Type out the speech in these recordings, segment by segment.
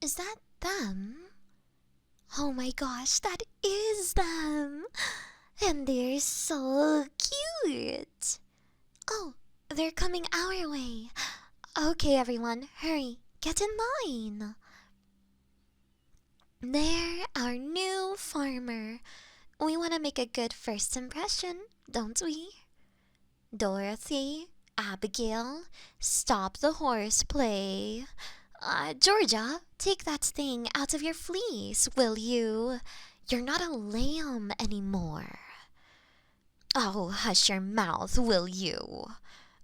Is that them? Oh my gosh, that is them! And they're so cute! Oh, they're coming our way. Okay, everyone, hurry, get in line. They're our new farmer. We want to make a good first impression, don't we? Dorothy, Abigail, stop the horseplay. Georgia, take that thing out of your fleece, will you? You're not a lamb anymore. Oh, hush your mouth, will you?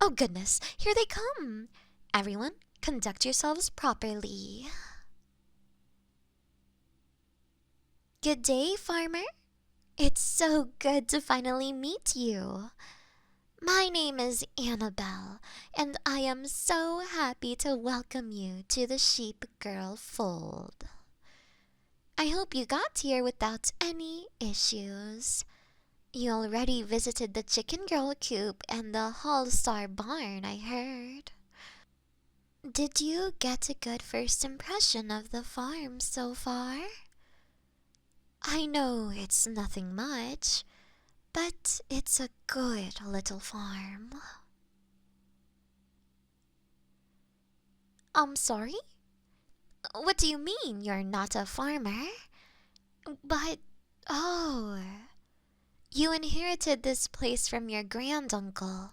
Oh, goodness, here they come. Everyone, conduct yourselves properly. Good day, farmer. It's so good to finally meet you. My name is Annabelle, and I am so happy to welcome you to the Sheep Girl fold. I hope you got here without any issues. You already visited the Chicken Girl coop and the Hall Star barn, I heard. Did you get a good first impression of the farm so far? I know it's nothing much, but it's a good little farm. I'm sorry? What do you mean you're not a farmer? But, oh, you inherited this place from your granduncle.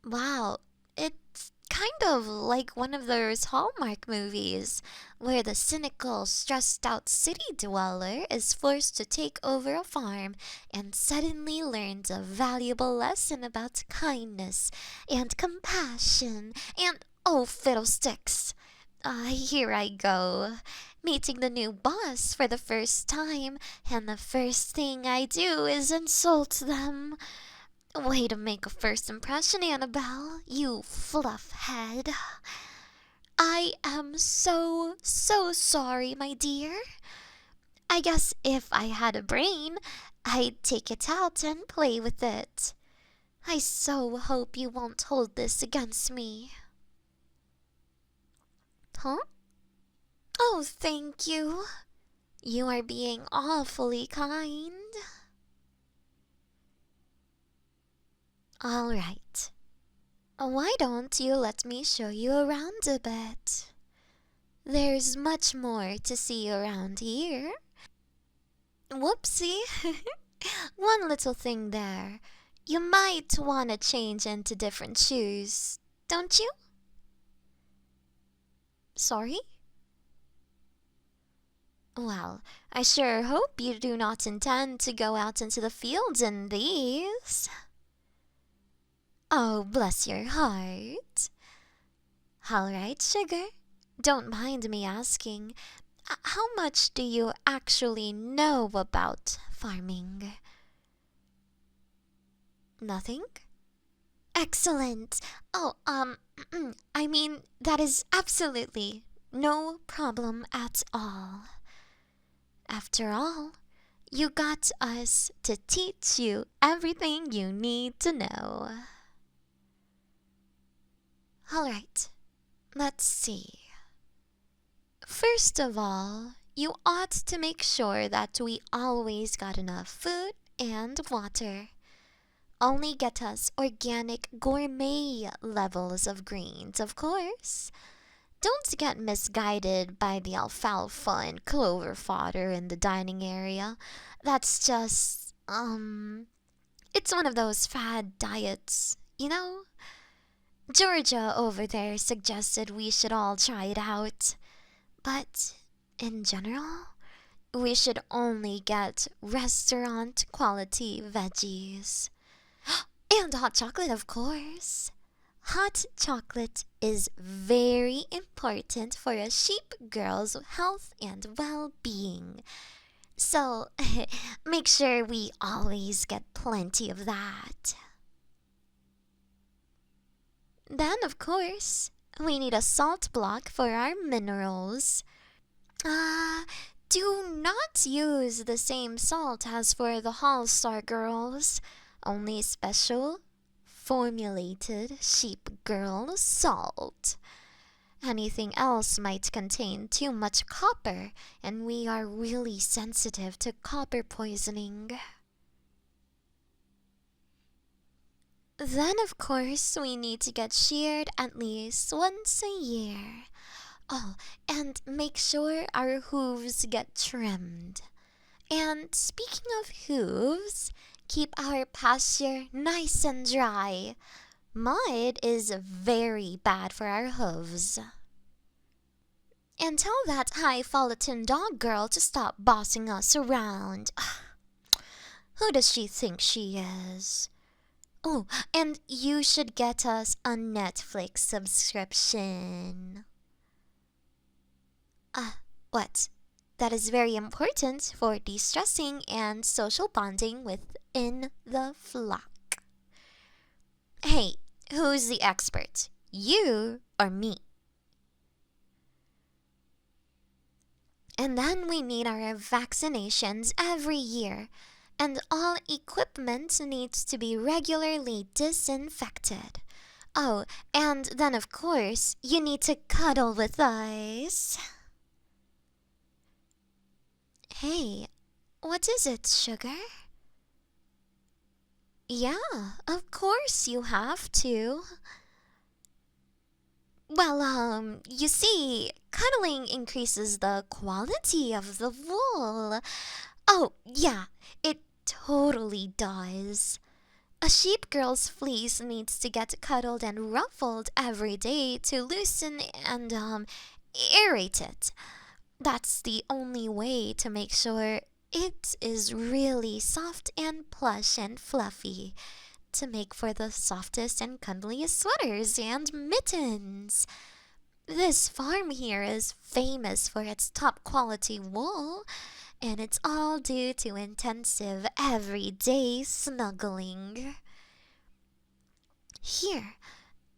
Wow, it's kind of like one of those Hallmark movies where the cynical, stressed out city dweller is forced to take over a farm and suddenly learns a valuable lesson about kindness and compassion and, oh, fiddlesticks. Here I go, meeting the new boss for the first time, and the first thing I do is insult them. Way to make a first impression, Annabelle, you fluff head. I am so sorry, my dear. I guess if I had a brain, I'd take it out and play with it. I so hope you won't hold this against me. Huh? Oh, thank you. You are being awfully kind. All right. Why don't you let me show you around a bit? There's much more to see around here. Whoopsie. One little thing there. You might want to change into different shoes, don't you? Sorry? Well, I sure hope you do not intend to go out into the fields in these. Oh, bless your heart. All right, sugar. Don't mind me asking, how much do you actually know about farming? Nothing? Excellent. Oh, I mean, that is absolutely no problem at all. After all, you got us to teach you everything you need to know. All right, let's see. First of all, you ought to make sure that we always got enough food and water. Only get us organic gourmet levels of greens, of course. Don't get misguided by the alfalfa and clover fodder in the dining area. That's just, it's one of those fad diets, you know? Georgia over there suggested we should all try it out. But in general, we should only get restaurant quality veggies. And hot chocolate, of course. Hot chocolate is very important for a sheep girl's health and well being. So make sure we always get plenty of that. Then, of course, we need a salt block for our minerals. Ah, do not use the same salt as for the Hall Star girls. Only special, formulated sheep girl salt. Anything else might contain too much copper, and we are really sensitive to copper poisoning. Then, of course, we need to get sheared at least once a year. Oh, and make sure our hooves get trimmed. And speaking of hooves, keep our pasture nice and dry. Mud is very bad for our hooves. And tell that highfalutin dog girl to stop bossing us around. Who does she think she is? Oh, and you should get us a Netflix subscription. What? That is very important for de-stressing and social bonding within the flock. Hey, who's the expert? You or me? And then we need our vaccinations every year, and all equipment needs to be regularly disinfected. Oh, and then of course, you need to cuddle with us. Hey, what is it, sugar? Yeah, of course you have to. Well, you see, cuddling increases the quality of the wool. Oh, yeah, it totally does. A sheep girl's fleece needs to get cuddled and ruffled every day to loosen and, aerate it. That's the only way to make sure it is really soft and plush and fluffy, to make for the softest and cuddliest sweaters and mittens. This farm here is famous for its top quality wool, and it's all due to intensive everyday snuggling. Here,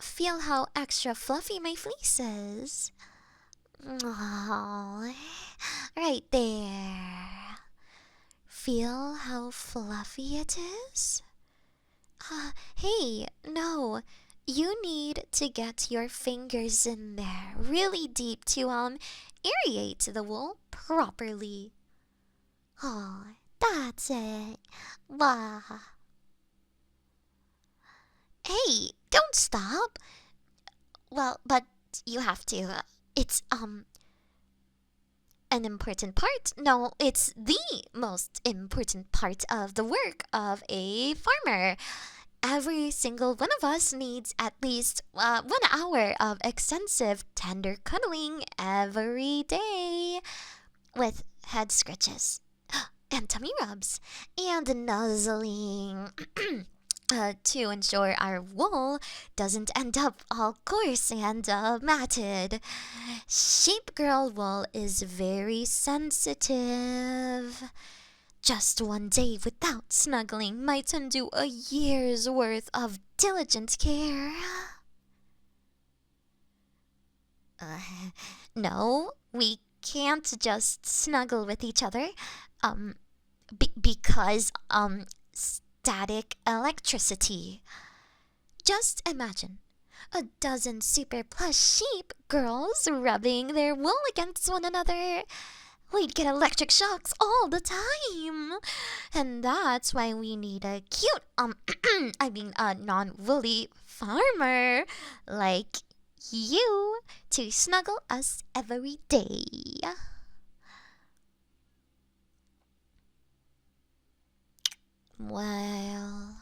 feel how extra fluffy my fleece is. Aww, right there. Feel how fluffy it is? Hey, no. You need to get your fingers in there really deep to aerate the wool properly. Oh, that's it. Wow. Hey, don't stop. Well, but you have to. It's an important part. No, it's the most important part of the work of a farmer. Every single one of us needs at least 1 hour of extensive tender cuddling every day, with head scratches and tummy rubs and nuzzling to ensure our wool doesn't end up all coarse and matted. Sheep girl wool is very sensitive. Just 1 day without snuggling might undo a year's worth of diligent care. No, we can't just snuggle with each other. Because static electricity. Just imagine a dozen super plush sheep girls rubbing their wool against one another. We'd get electric shocks all the time. And that's why we need a cute, a non-woolly farmer like you to snuggle us every day. Well,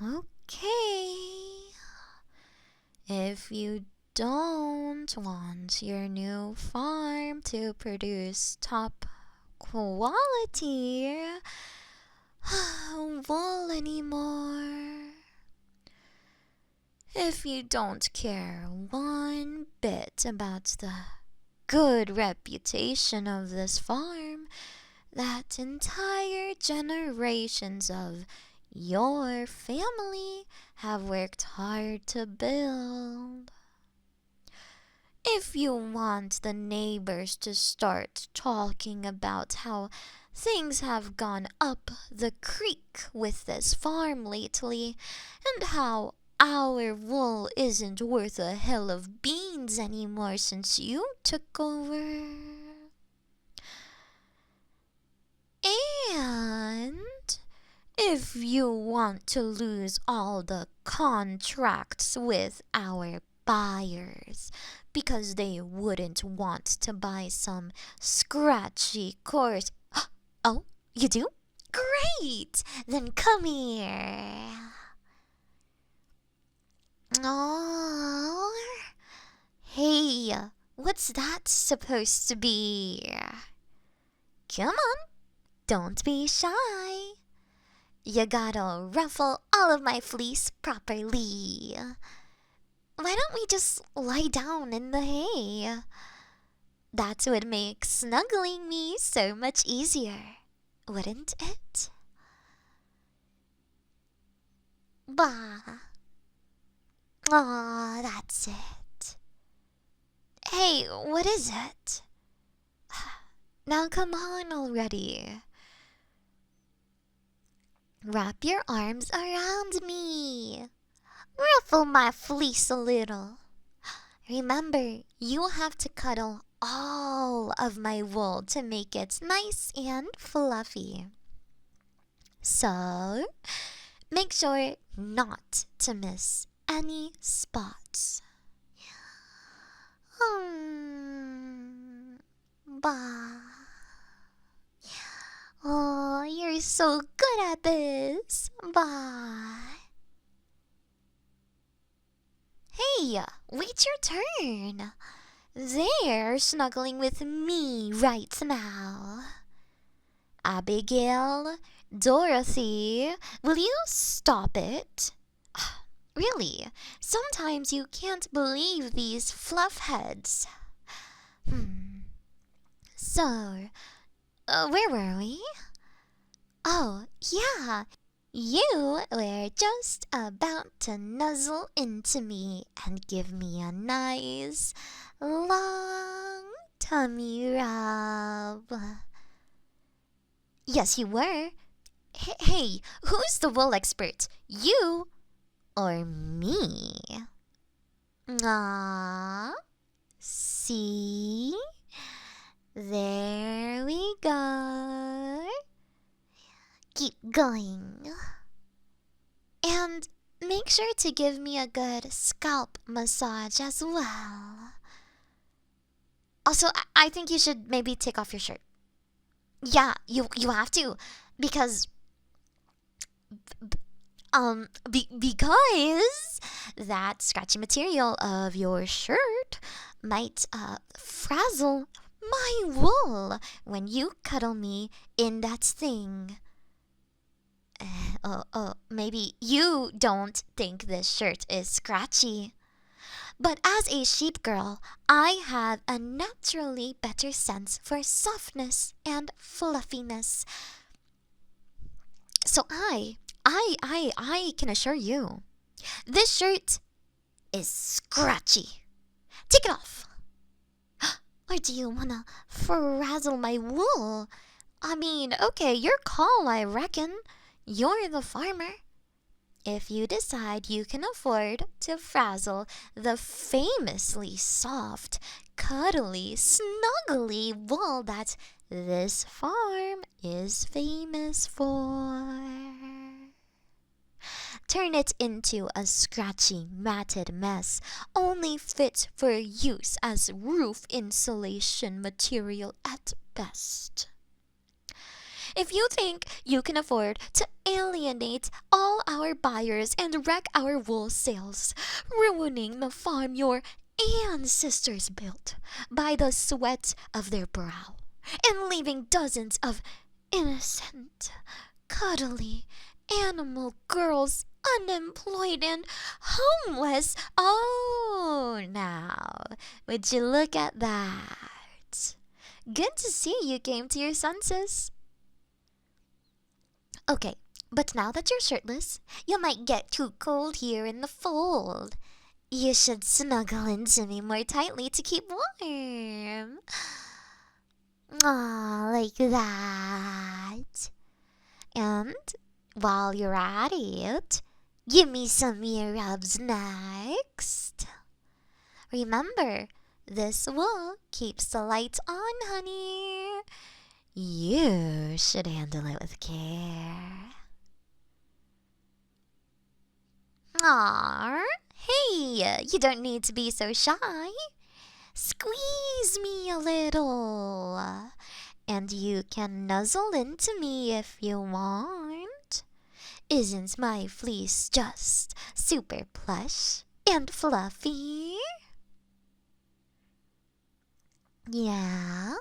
okay. If you don't want your new farm to produce top quality wool anymore, if you don't care one bit about the good reputation of this farm that entire generations of your family have worked hard to build, if you want the neighbors to start talking about how things have gone up the creek with this farm lately, and how our wool isn't worth a hill of beans anymore since you took over. And if you want to lose all the contracts with our buyers because they wouldn't want to buy some scratchy course. Oh, you do? Great! Then come here. Oh, hey, what's that supposed to be? Come on, don't be shy. You gotta ruffle all of my fleece properly. Why don't we just lie down in the hay? That would make snuggling me so much easier, wouldn't it? Bah. Aw, that's it. Hey, what is it? Now come on already. Wrap your arms around me. Ruffle my fleece a little. Remember, you have to cuddle all of my wool to make it nice and fluffy. So, make sure not to miss any spots. Bah. Oh, you're so good at this. Bah. Hey, wait your turn. They're snuggling with me right now. Abigail, Dorothy, will you stop it? Really, sometimes you can't believe these fluff heads. So, where were we? Oh, yeah. You were just about to nuzzle into me and give me a nice, long tummy rub. Yes, you were. Hey, who's the wool expert? You or me? Ah, see? There we go. Keep going. And make sure to give me a good scalp massage as well. Also, I think you should maybe take off your shirt. Yeah, you have to, because because that scratchy material of your shirt might frazzle my wool when you cuddle me in that thing. Maybe you don't think this shirt is scratchy. But as a sheep girl, I have a naturally better sense for softness and fluffiness. So I can assure you, this shirt is scratchy. Take it off. Or do you wanna frazzle my wool? I mean, okay, your call, I reckon. You're the farmer. If you decide you can afford to frazzle the famously soft, cuddly, snuggly wool that this farm is famous for, turn it into a scratchy, matted mess, only fit for use as roof insulation material at best. If you think you can afford to alienate all our buyers and wreck our wool sales, ruining the farm your ancestors built by the sweat of their brow, and leaving dozens of innocent, cuddly animal girls unemployed and homeless. Oh, now, would you look at that? Good to see you came to your senses. Okay, but now that you're shirtless, you might get too cold here in the fold. You should snuggle into me more tightly to keep warm. Ah, like that. And while you're at it, Give me some ear rubs next. Remember, this wool keeps the lights on, honey. You should handle it with care. Aww, hey, you don't need to be so shy. Squeeze me a little. And you can nuzzle into me if you want. Isn't my fleece just super plush and fluffy? Yeah?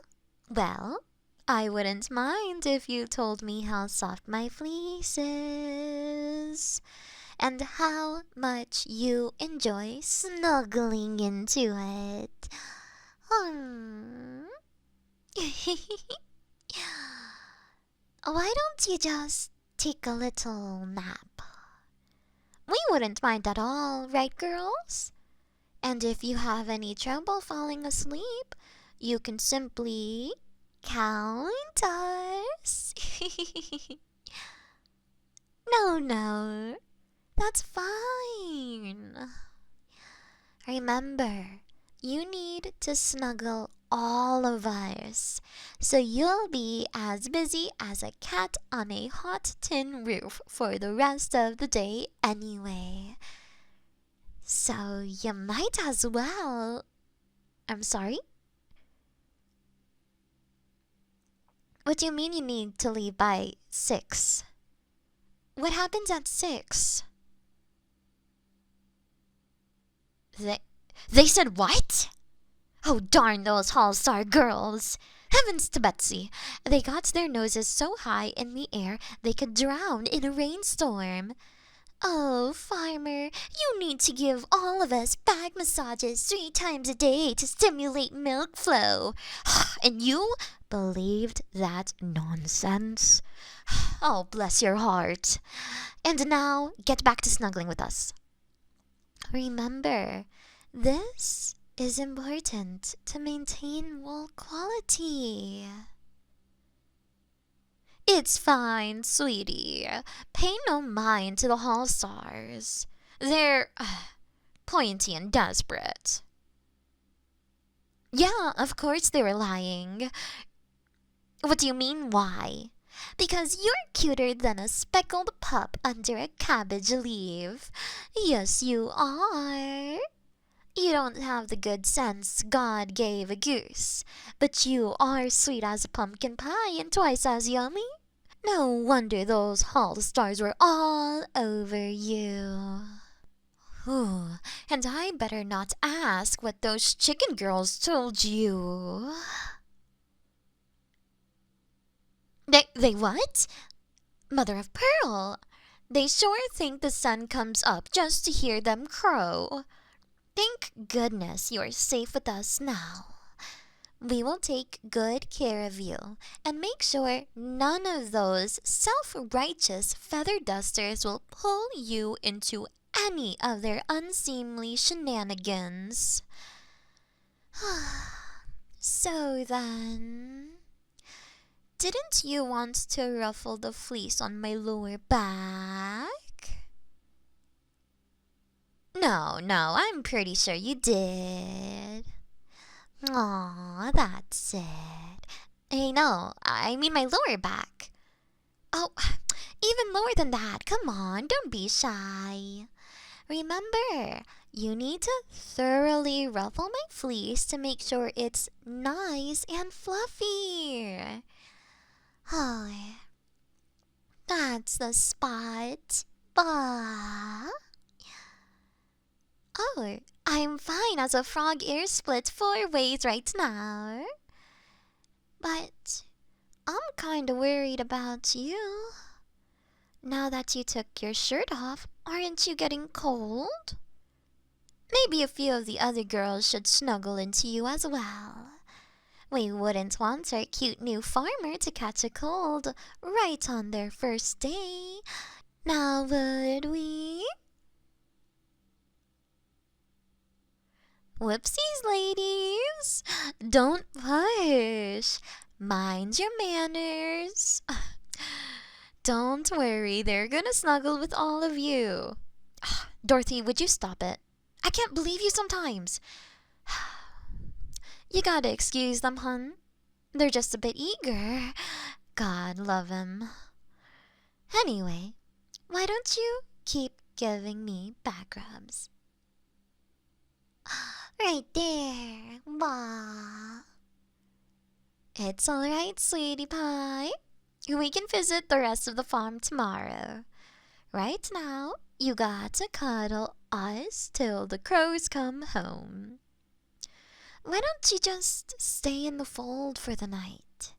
Well, I wouldn't mind if you told me how soft my fleece is. And how much you enjoy snuggling into it. Why don't you just take a little nap? We wouldn't mind at all, right, girls? And if you have any trouble falling asleep, you can simply count us. No, that's fine. Remember, you need to snuggle all of us, so you'll be as busy as a cat on a hot tin roof for the rest of the day anyway. So you might as well. I'm sorry? What do you mean you need to leave by 6? What happens at 6? They said what? Oh, darn those All-Star girls! Heavens to Betsy! They got their noses so high in the air they could drown in a rainstorm. Oh, farmer, you need to give all of us back massages 3 times a day to stimulate milk flow. And you believed that nonsense? Oh, bless your heart. And now, get back to snuggling with us. Remember, this is important to maintain wool quality. It's fine, sweetie. Pay no mind to the Hall Stars. They're pointy and desperate. Yeah, of course they were lying. What do you mean, why? Because you're cuter than a speckled pup under a cabbage leaf. Yes, you are. You don't have the good sense God gave a goose, but you are sweet as a pumpkin pie and twice as yummy. No wonder those Hall Stars were all over you. Ooh, and I better not ask what those chicken girls told you. They what? Mother of pearl! They sure think the sun comes up just to hear them crow. Thank goodness you're safe with us now. We will take good care of you and make sure none of those self-righteous feather dusters will pull you into any of their unseemly shenanigans. So then, didn't you want to ruffle the fleece on my lower back? No, I'm pretty sure you did. Aw, that's it. Hey, no, I mean my lower back. Oh, even lower than that. Come on, don't be shy. Remember, you need to thoroughly ruffle my fleece to make sure it's nice and fluffy. Oh, that's the spot. Bah. Oh, I'm fine as a frog ear split 4 ways right now. But I'm kinda worried about you. Now that you took your shirt off, aren't you getting cold? Maybe a few of the other girls should snuggle into you as well. We wouldn't want our cute new farmer to catch a cold right on their first day. Now would we? Whoopsies, ladies! Don't push! Mind your manners! Don't worry, they're gonna snuggle with all of you. Dorothy, would you stop it? I can't believe you sometimes. You gotta excuse them, hun. They're just a bit eager. God love 'em. Anyway, why don't you keep giving me back rubs? Right there. Wah. It's alright, sweetie pie. We can visit the rest of the farm tomorrow. Right now, you got to cuddle us till the crows come home. Why don't you just stay in the fold for the night?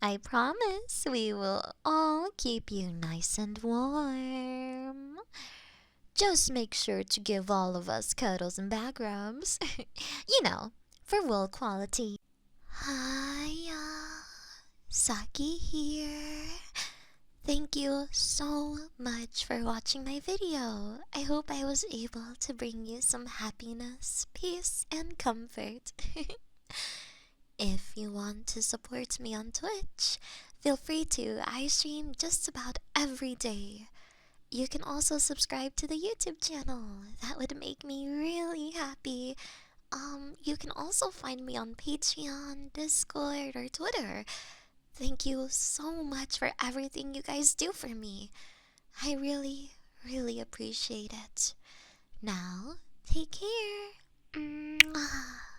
I promise we will all keep you nice and warm. Just make sure to give all of us cuddles and back rubs. You know, for wool quality. Hiya, Saki here. Thank you so much for watching my video. I hope I was able to bring you some happiness, peace, and comfort. If you want to support me on Twitch, feel free to. I stream just about every day. You can also subscribe to the YouTube channel. That would make me really happy. You can also find me on Patreon, Discord, or Twitter. Thank you so much for everything you guys do for me. I really, really appreciate it. Now, take care. Mwah.